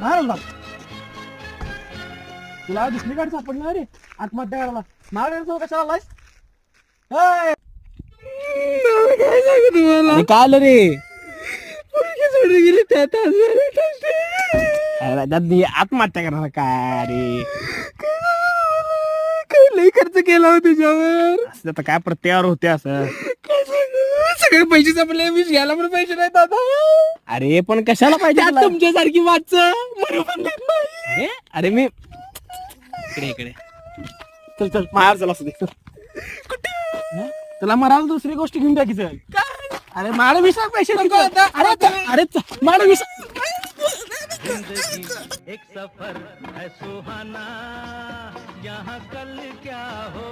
मारला तुला दुसरी गाडी सापडणार रे आत्महत्या करायला मारायला कशाला आलायस काय सांगू तुम्हाला काय आलं रे पोरगी सोडून गेली त्या तासभरात. आत्महत्या करणार काय रे काय लई खर्च केला हो तुझ्यावर. असं आता काय प्रत्यावर होते असं काय सांगू सगळे पैसे संपले मी घ्यायला पण पैसे नाही दादा. अरे पण कशाला पाहिजे त्यात तुला? तुमच्यासारखी वाटचं म्हणून पण देत नाही. अरे मी इकडे चल चल मार चल असू दे हं? तुला मारायला दुसरी गोष्ट घेऊन द्या की चल. अरे मार विसा पैसे नको आता. अरे मार विसा एक सफर है सुहाना यहाँ कल क्या हो